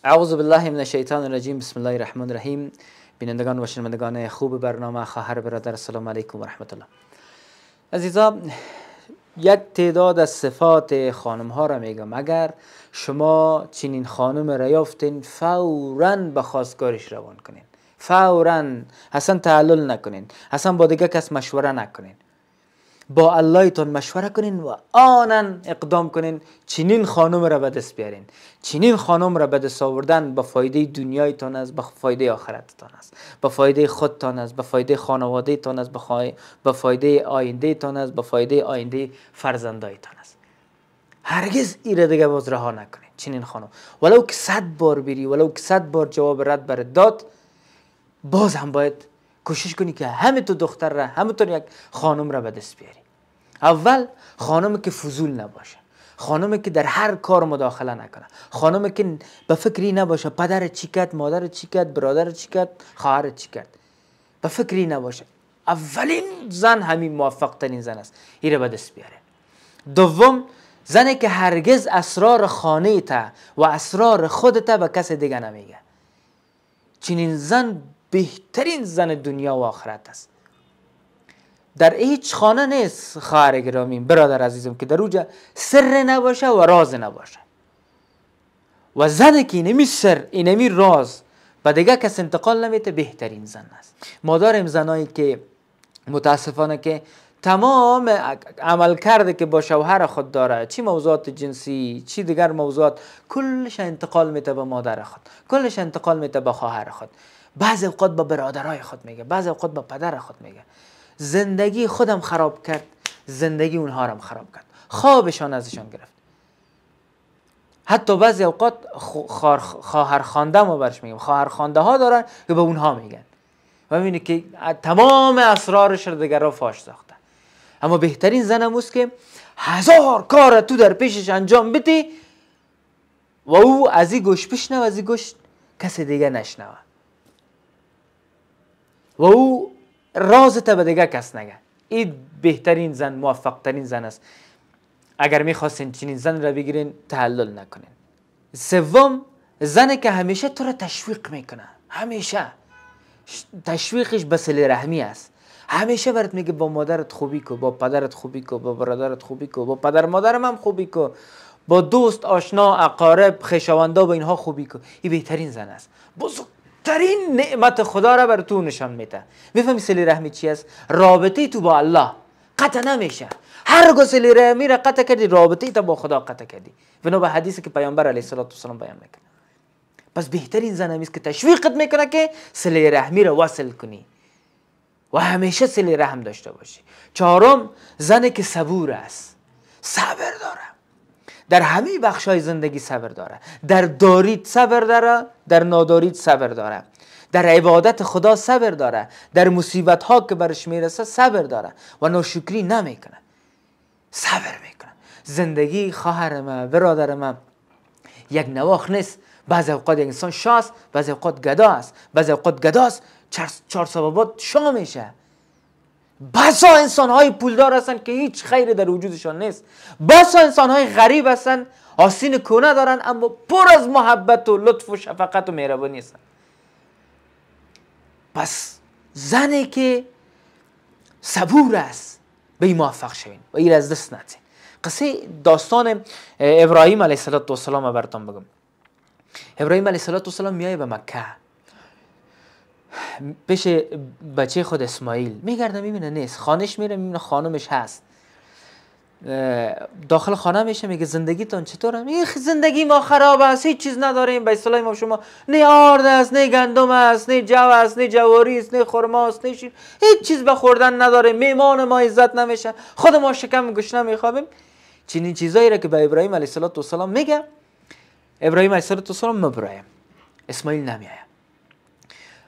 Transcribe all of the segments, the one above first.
اعوذ بالله من الشیطان الرجیم. بسم الله الرحمن الرحیم. بینندگان و شنوندگان خوب برنامه، خواهر برادر، السلام علیکم و رحمت الله. عزیزا، یک تعداد از صفات خانم ها را میگم. اگر شما چنین خانم را یافتین، فوراً به خواستگارش روان کنین، فوراً، اصلا تعلل نکنین، اصلا با دیگه کس مشوره نکنین، با الله تان مشوره کنین و آنن اقدام کنین چنین خانم را به دست بیارین. چنین خانم را به دست آوردن به فایده دنیایتان است، به فایده آخرتتان است، به فایده خودتان است، به فایده خانواده تان است، به فایده آینده تان است، به فایده آینده فرزندایتان است. هرگز ایره دیگه باز رها نکنین. چنین خانم ولو که 100 بار بری، ولو که 100 بار جواب رد برات داد، باز هم باید کوشش کنی که همه تو دختر را، همونطور یک خانم را به دست بیاری. اول خانمی که فضول نباشه، خانمی که در هر کار مداخله نکنه، خانمی که به فکری نباشه پدر چی کرد، مادر چی کرد، برادر چی کرد، خواهر چی کرد، به فکری نباشه. اولین زن همین موفق ترین زن است، این را به دست بیاره. دوم، زنی که هرگز اسرار خانه تا و اسرار خودت به کس دیگه نمیگه. چنین زن بهترین زن دنیا و آخرت است. در هیچ خانه نیست خواهر گرامی، برادر عزیزم، که در اوجا سر نباشه و راز نباشه. و زنی که اینمی سر، اینمی راز به دیگه کس انتقال نمیده، بهترین زن است. ما داریم زنایی که متاسفانه که تمام عمل کرده که با شوهر خود داره، چی موضوعات جنسی، چی دیگر موضوعات، کلش انتقال میده به مادر خود، کلش انتقال میده به خواهر خود، بعضی اوقات به برادرای خود میگه، بعضی اوقات به پدر خود میگه. زندگی خودم خراب کرد، زندگی اونها هم خراب کرد، خوابشان ازشان گرفت. حتی بعضی اوقات خواهر خانده ما برش میگم، خواهر خانده ها دارن که به اونها میگن و میبینی که تمام اسرارش رو دیگر را فاش ساخته. اما بهترین زن است که 1000 کار تو در پیشش انجام بدی و او از این گوش بشنوه، از این گوش کسی دیگه نشنوه، و او رازت به دیگه کس نگه. این بهترین زن، موفق ترین زن است. اگر میخواستین چنین زن را بگیرین، تحلل نکنین. سوم، زنی که همیشه تو را تشویق میکنه، همیشه تشویقش به صله رحمی است. همیشه برات میگه با مادرت خوبی کو، با پدرت خوبی کو، با برادرت خوبی کو، با پدر مادرم هم خوبی کو، با دوست آشنا اقارب خویشاوندا با اینها خوبی کو. این بهترین زن است. بزرگترین نعمت خدا را بر تو نشان میده. میفهمی صله رحمی چی است؟ رابطه تو با الله قطع نمیشه. هر صله رحمی را قطع کردی، رابطه تو با خدا قطع کردی. بنا به حدیثی که پیامبر علیه السلام بیان میکنه. پس بهترین زن همیست که تشویقت میکنه که صله رحمی را وصل کنی و همیشه صله رحم داشته باشی. چهارم، زنی که صبور است، صبر داره، در همه بخشای زندگی صبر داره، در دارید صبر داره، در نادارید صبر داره، در عبادت خدا صبر داره، در مصیبت ها که برش میرسه صبر داره و ناشکری نمیکنه، صبر میکنه. زندگی خواهر من، برادر من، یک نواخت نیست. بعضی اوقات یک انسان شاست، بعضی اوقات گدا است، بعضی اوقات گداست 400 باد شا میشه. بسا انسان های پولدار هستن که هیچ خیری در وجودشان نیست. بسا انسان های غریب هستن، آستین کونه دارن اما پر از محبت و لطف و شفقت و مهربانی هستن. پس زنی که صبور است، به این موفق شوین و این از دست ندین. قصه داستان ابراهیم علیه السلام براتون بگم. ابراهیم علیه السلام میایه به مکه، پیش بچه خود اسماعیل میگرده، میبینه نیست. خانش میره، میبینه خانمش هست. داخل خانه میشه، میگه زندگیتون چطوره؟ میگه زندگی ما خراب است، هیچ چیز نداریم. به اصطلاح ما شما نه آرد است، نه گندم است، نه جو است، نه جواری است، نه خرما است، نه شیر، هیچ چیز به خوردن نداریم. میمان ما عزت نمیشه، خود ما شکم گشنه میخوابیم. چنین چیزایی را که به ابراهیم علیه السلام میگه، ابراهیم علیه السلام مبرایم، اسماعیل نمیایه.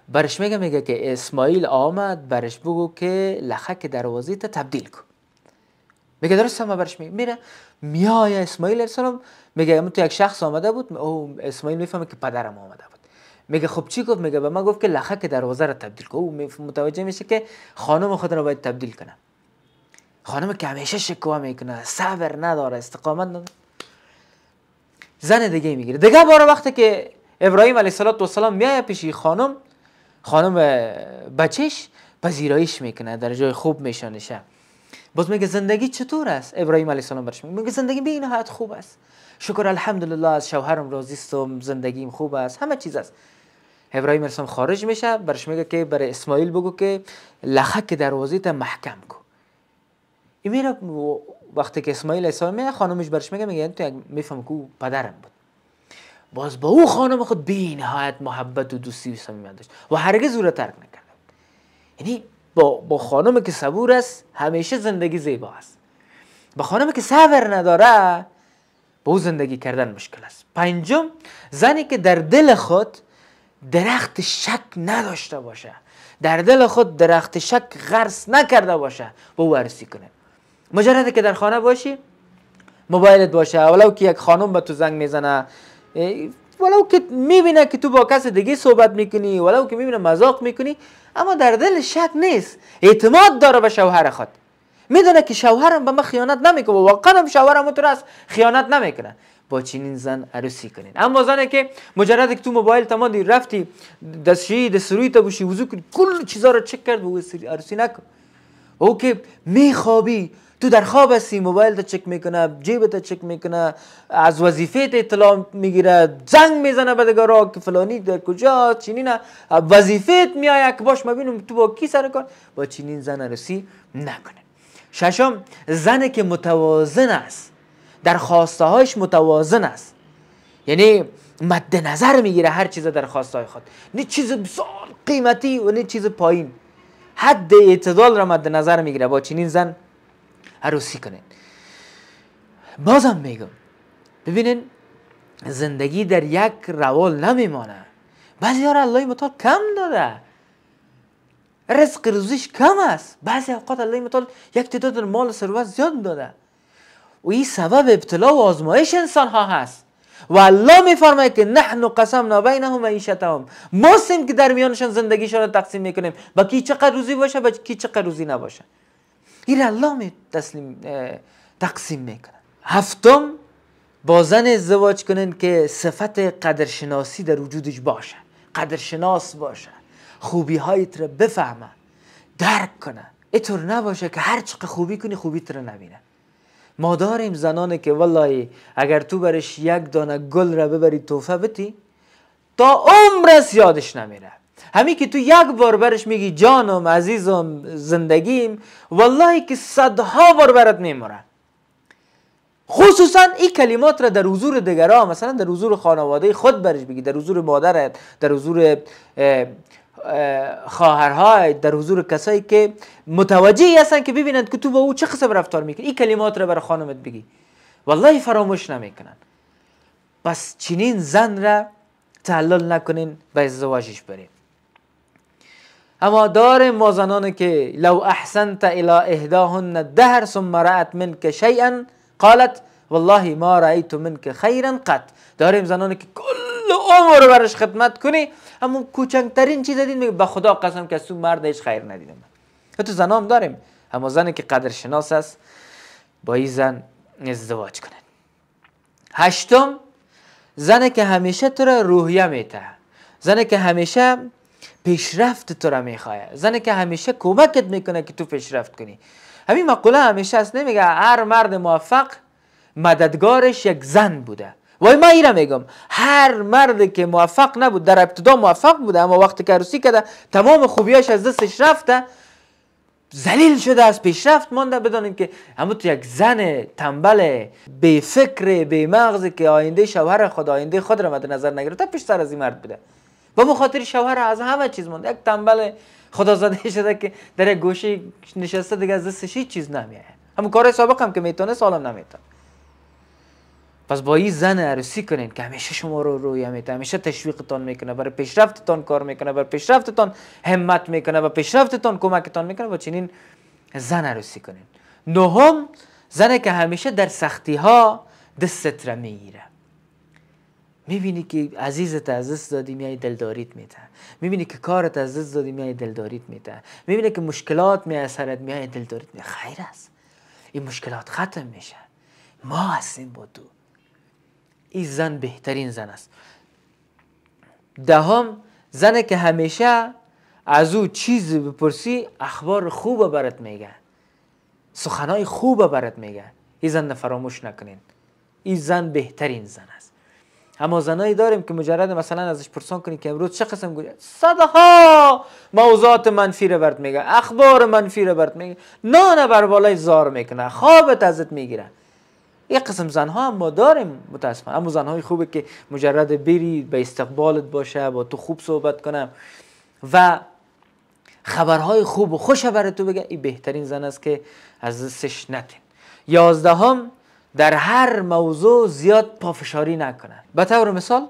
برش میگه که اسماعیل آمد، برش بگو که لخک دروازه تا تبدیل کن. میگه درست هم. برش میره میایه اسماعیل علیه السلام، میگه من تو یک شخص آمده بود. او اسماعیل میفهمه که پدرم آمده بود. میگه خب چی گفت؟ میگه به من گفت که لخک دروازه را تبدیل کن. او متوجه میشه که خانم خود را باید تبدیل کنه. خانم که همیشه شکوه میکنه، صبر نداره، استقامت نداره. زن دیگه میگیره. دیگه بار وقتی که ابراهیم علیه السلام میایه پیش خانم بچهش پذیرایش میکنه، در جای خوب میشانشه. باز میگه زندگی چطور است؟ ابراهیم علیه السلام برش میگه زندگی به این نهایت خوب است، شکر الحمدلله، از شوهرم راضی هستم، زندگیم خوب است، همه چیز است. ابراهیم علیه السلام خارج میشه، برش میگه که برای اسماعیل بگو که لخک دروازه تا محکم کو. این میره، وقتی که اسماعیل علیه السلام میاد خانمش برش میگه تو میفهم که پدرم بود. باز با او خانم خود بی نهایت محبت و دوستی و صمیمیت داشت و هرگز او را ترک نکرد. یعنی با خانمی که صبور است همیشه زندگی زیبا است. با خانمی که صبر نداره با او زندگی کردن مشکل است. پنجم، زنی که در دل خود درخت شک نداشته باشه، در دل خود درخت شک غرس نکرده باشه، با او عروسی کنه. مجرد که در خانه باشی، موبایلت باشه، ولو که یک خانم به تو زنگ میزنه، ولو که میبینه که تو با کس دیگه صحبت میکنی، ولو که میبینه مذاق میکنی، اما در دل شک نیست، اعتماد داره به شوهر خود، میدونه که شوهرم به من خیانت نمیکنه و واقعا شوهرم تو راست خیانت نمیکنه. با چنین زن عروسی کنین. اما زنی که مجرد که تو موبایل تمام رفتی دستشویی دستروی تا بوشی وضو کنی کل چیزا رو چک کرد، و عروسی نکن. او که میخوابی تو در خواب هستی، موبایل تا چک میکنه، جیبت تا چک میکنه، از وظیفه اطلاع میگیره، زنگ میزنه به دگرا که فلانی در کجا، چنین وظیفه میآید که باش ببینم تو با کی سر کار. با چنین زن عروسی نکنه. ششم، زنی که متوازن است، در خواسته هایش متوازن است، یعنی مد نظر میگیره هر چیز در خواسته های خود، نه چیز بسیار قیمتی و نه چیز پایین، حد اعتدال را مد نظر میگیره. با چنین زن عروسی کنین. بازم میگم ببینین زندگی در یک روال نمیمانه. بعضی ها را الله متعال کم داده، رزق روزیش کم است، بعضی اوقات الله متعال یک تعداد مال و ثروت زیاد داده و این سبب ابتلا و آزمایش انسان ها هست. و الله میفرماید که نحن قسمنا بینهم معیشتهم، ما هستیم که در میانشان زندگیشان رو تقسیم میکنیم، با کی چقدر روزی باشه با کی چقدر روزی نباشه، این الله تقسیم میکنه. هفتم، با زن ازدواج کنین که صفت قدرشناسی در وجودش باشه، قدرشناس باشه، خوبی هایت رو بفهمه، درک کنه، اینطور نباشه که هر چقدر خوبی کنی خوبیت رو نبینه. ما داریم زنانه که والله اگر تو برش یک دانه گل را ببری تحفه بدی تا عمرش یادش نمیره. همین که تو یک بار برش میگی جانم عزیزم زندگیم، والله که صدها بار برات میموره. خصوصا این کلمات را در حضور دیگران، مثلا در حضور خانواده خود برش بگی، در حضور مادرت، در حضور خواهرهای، در حضور کسایی که متوجهی هستن که ببینند که تو با او چه قسم رفتار میکنی، این کلمات را برای خانمت بگی، والله فراموش نمیکنن. پس چنین زن را تعلل نکنین، به ازدواجش برین. اما داریم ما زنان که لو احسنت الى احداهن الدهر ثم رأت منك شیئا قالت والله ما رأیت منك خیرا قط. داریم زنانی که کل عمر برش خدمت کنی، اما کوچکترین چیز دید میگه به خدا قسم که از تو مرد هیچ خیر ندیدم. تو زنام داریم، اما زنی که قدرشناس است با این زن ازدواج کنن. هشتم، زنی که همیشه تو را روحیه میته، زنی که همیشه پیشرفت تو را میخواه، زنی که همیشه کمکت میکنه که تو پیشرفت کنی. همین مقوله همیشه است، نمیگه هر مرد موفق مددگارش یک زن بوده. وای ما اینا میگم هر مرد که موفق نبود در ابتدا موفق بوده، اما وقتی که عروسی کرده تمام خوبیاش از دستش رفته، ذلیل شده، از پیشرفت مونده. بدانیم که اما تو یک زن تنبل بی فکر بی مغز که آینده شوهر خود، آینده خود را مد نظر نگرفته، پیش سر از این مرد بوده و بخاطر شوهر از همه چیز مونده. یک تنبل خدا زاده شده که در یک گوشه نشسته، دیگه از دستش هیچ چیز نمیاد. همون کار سابق هم که میتونه سالم نمیتونه. پس با این زن عروسی کنین که همیشه شما رو رویه میته، همیشه تشویقتان میکنه، برای پیشرفتتان کار میکنه، برای پیشرفتتان همت میکنه و پیشرفتتان کمکتان میکنه. با چنین زن عروسی کنین. نهم، زنی که همیشه در سختی ها دستت را میگیره. میبینی که عزیزت از دست دادی میای دلداریت میده، میبینی که کارت از دست دادی میای دلداریت میده، میبینی که مشکلات میای سرت میای دلداریت میده. خیر است، این مشکلات ختم میشه، ما هستیم با تو. این زن بهترین زن است. دهم زنه که همیشه از او چیزی بپرسی اخبار خوب برات میگه، سخنای خوب برات میگه. این زن فراموش نکنین، این زن بهترین زن است. اما زنایی داریم که مجرد مثلا ازش پرسان کنی که امروز چه قسم گوشه، صدها موضوعات منفی رو برات میگه، اخبار منفی رو برات میگه، نان بر بالای زار میکنه، خوابت ازت میگیره. یک قسم زنها هم ما داریم متاسفانه. اما زنهای خوبه که مجرد بری به استقبالت باشه، با تو خوب صحبت کنه و خبرهای خوب و خوش برای تو بگه، این بهترین زن است که از دستش نتین. 11 در هر موضوع زیاد پافشاری نکنه. به طور مثال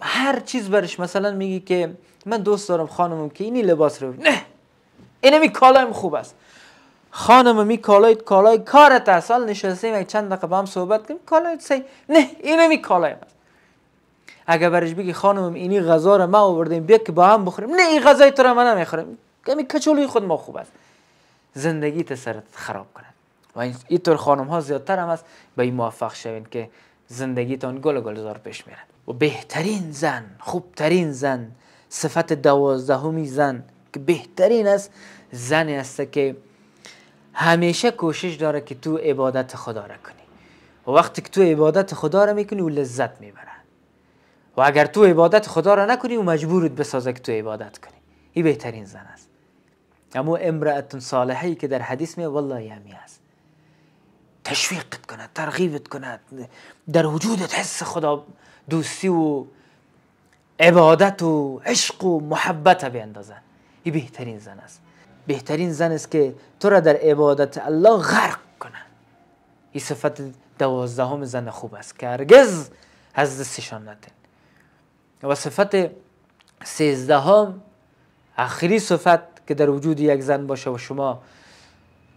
هر چیز برش مثلا میگی که من دوست دارم خانمم که اینی لباس رو نه، اینمی کالایم خوب است، خانم می کالای کارت است، حال نشستیم یک چند دقیقه با هم صحبت کنیم، کالای سی نه اینمی کالایم است. اگر برش بگی خانم اینی غذا رو ما آوردیم بیا که با هم بخوریم، نه این غذای تو رو من نمیخورم، کمی کچولی خود ما خوب است، زندگیت سرت خراب کنه. و اینطور خانم ها زیادتر هم است. به این موفق شوین که زندگیتان گل گلزار پیش میره. و بهترین زن، خوبترین زن، صفت 12 زن که بهترین است، زنی است که همیشه کوشش داره که تو عبادت خدا را کنی و وقتی که تو عبادت خدا را میکنی و لذت میبره. و اگر تو عبادت خدا را نکنی و مجبورت بسازه که تو عبادت کنی. این بهترین زن است. اما امرأة صالحی که در حدیث میاد والله همی است، تشویقت کند، ترغیبت کند، در وجودت حس خدا دوستی و عبادت و عشق و محبت بیندازن. این بهترین زن است. بهترین زن است که تو را در عبادت الله غرق کنه. این صفت 12 زن خوب است که هرگز از دستشان ندین. و صفت 13 آخری صفت که در وجود یک زن باشه و شما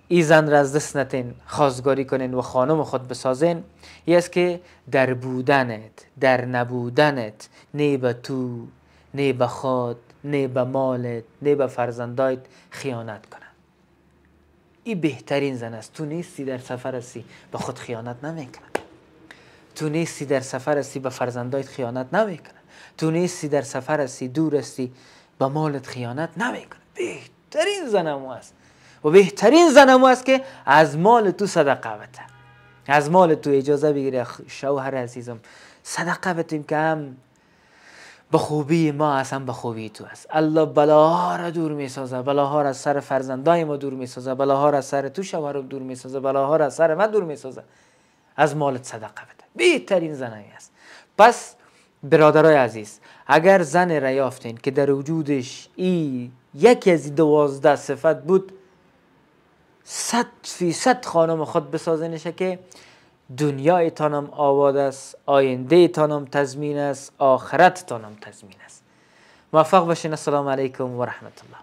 این زن را از دست نتین، خواستگاری کنین و خانم خود بسازین، این است که در بودنت، در نبودنت، نه به تو، نه به خود، نه به مالت، نه به فرزندایت خیانت کنه. این بهترین زن است. تو نیستی در سفر هستی به خود خیانت نمیکنه. تو نیستی در سفر هستی به فرزندایت خیانت نمیکنه. تو نیستی در سفر هستی دور هستی به مالت خیانت نمیکنه. بهترین زن همو است. و بهترین زن همو است که از مال تو صدقه بده. از مال تو اجازه بگیری شوهر عزیزم صدقه بدیم که هم به خوبی ما هست هم به خوبی تو هست. الله بلاها را دور می سازه، بلاها را از سر فرزندای ما دور می سازه، بلاها را از سر تو شوهر دور می سازه، بلاها را از سر من دور می سازه. از مالت صدقه بده. بهترین زن همی است. پس برادرای عزیز، اگر زن را یافتین که در وجودش ای یکی از 12 صفت بود، 100% خانم خود بسازنشه که دنیایتانم آباد است، آینده تانم تضمین است، آخرت تانم تضمین است. موفق باشین. السلام علیکم و رحمت الله.